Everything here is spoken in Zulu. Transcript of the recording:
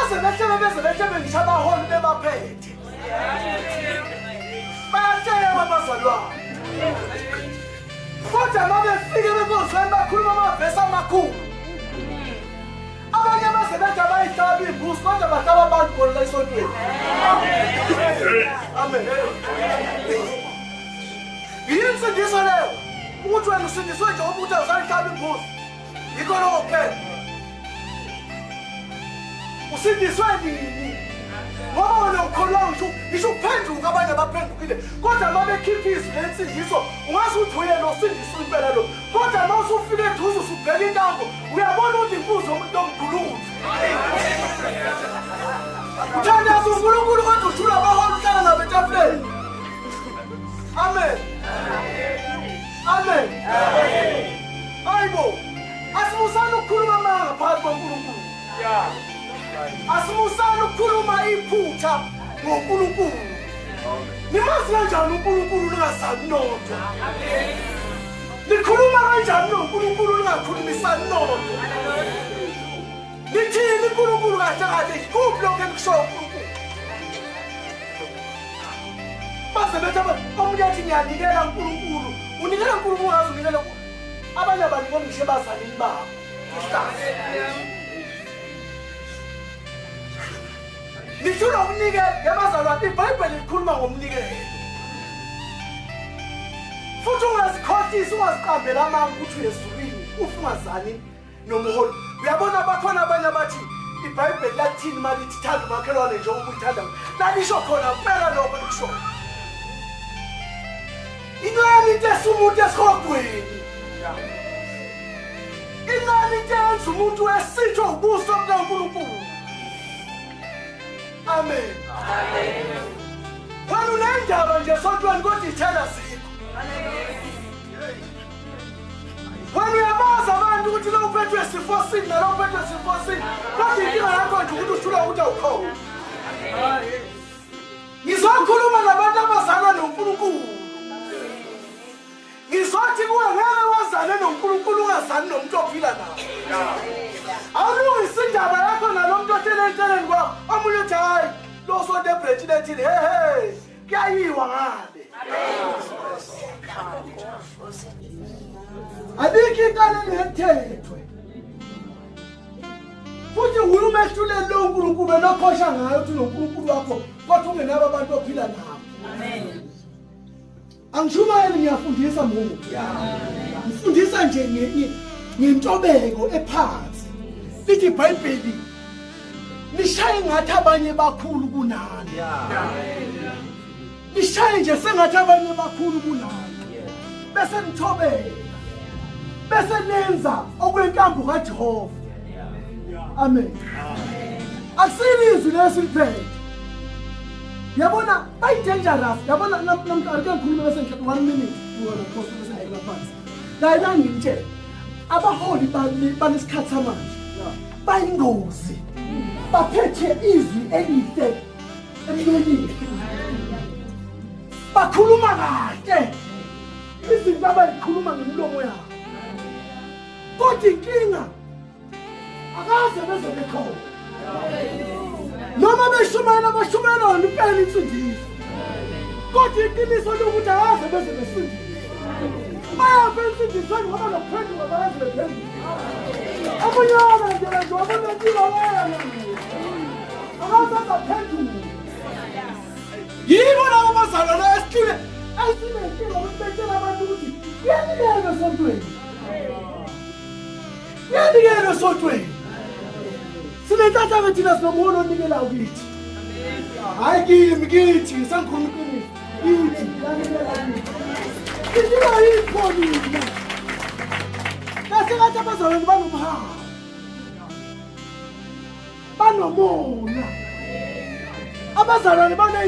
Bese ngisha abaholi bebaphethe. Bayatshela abazalwane. Kodwa uma befike bebuzweni bakhuluma amavesi amakhulu. Abanye abasebenzi abayihlaba imbuzi kodwa bahlaba abantu bona esontweni. Amen. Yinsindiso leyo. Ukuthi wena usindiswe nje ukuthi usayihlaba imbuzi. Yikho lokho kuphela. Usindiswe nini? Ngoba wena ukholwa ngisho ukuphenduka abanye abaphendukile. Kodwa uma bekhipha izwi lensindiso ungazi ukuthi uye nosindiswa impela lo. Kodwa uma usufike eduze usubheka intambo uyabona ukuthi imbuzi yomuntu omkhulu. Uthandaza uNkulunkulu kodwa uthula abaholi uhlala nabo etafuleni. Amen. Amen. Hayibo. Asimusana ukukhuluma amanga phakathi koNkulunkulu. Asimusana ukukhuluma iphutha ngoNkulunkulu. Nimazi kanjani uNkulunkulu lingasabi notho? Nikhuluma kanjani noNkulunkulu lingakhulumisani notho? Nithini uNkulunkulu kahle kuphi lokho engishoyo uNkulunkulu? Base bethu omunye athi ngiyanikela uNkulunkulu. Unikela uNkulunkulu ngazi unikela abanye abanikela ngisho bazalini babo. Nithula ukunikela yabazalwane iBhayibheli likhuluma ngomnikelo. Futhi ungazikhohlisi ungaziqambela amanga ukuthi uyezulwini ufungazani nomholi. Uyabona bakhona abanye abathi iBhayibheli lathini mali ithi thanda umakhelwane nje ukuyithanda. Lalisho khona kuphela lokho likusho. Inani into esumuntu esikhogweni. Inani into enza umuntu wesitho ubuso bukaNkulunkulu. Amen. Amen. Wena unendaba nje sontweni kodwa ithela zikho. Wena uyabaza abantu ukuthi lo uphethwe isifo sini nalo uphethwe isifo sini. Kodwa inkinga yakho nje ukuthi uthula ukuthi awukho. Ngizokhuluma nabantu abazalwa noNkulunkulu. Ngizothi kuwe ngeke wazane noNkulunkulu ungazani nomuntu ophila naye. Awulungise indaba yakho nalomuntu othelenteleni kwakho. Omunye uthi hayi lo sonto ebreachini ethile hey kuyayiwa ngale. Abikho inkalo engethethwe. Futhi ukhuluma ehluleni lo uNkulunkulu enokhosha ngayo uthi noNkulunkulu wakho kodwa ungenabo abantu ophila nabo. Amen. Angishumayeli ngiyafundisa Mungu. Ngifundisa nje ngentobeko ephansi. Lithi iBhayibheli nishaye ngathi abanye bakhulu kunani. Nishaye nje sengathi abanye bakhulu kunani. Bese nithobeka. Bese nenza okwenkambo kaJehova. Amen. Asilizwi lesiphethe. Yabona bay dangerous. Yabona namhlanje ngikhuluma bese ngihlala 1 minute kuwona post bese ngiyela phansi. La ngimtshela abaholi balesikhathi samanje bayingozi. Baphethe izwi elihle emlonyeni. Bakhuluma kahle. Izinto abayikhuluma ngemilomo yabo. Kodwa inkinga akaze beze bekhona. Noma beshumayela bashumayela impela insindiso. Kodwa iqiniso lokuthi akaze beze besindiswa. Bayaphensa indisweni ngoba lokuphendula bayazi bephendula. Abuyana nje abona impilo wena. Akaze baphendula. Yibo labo bazalwane esithule ayisinenkinga ukubetshela abantu ukuthi yanikela sontweni. Yanikela sontweni. Sinentatha bethina sinomholo onikela ukithi. Hayi kimi kithi sangikhuluma iqiniso. Kithi yanikela kithi. Isiba yikhona. Bese ngathi abazalwane banomhamba. Banomona. Abazalwane bane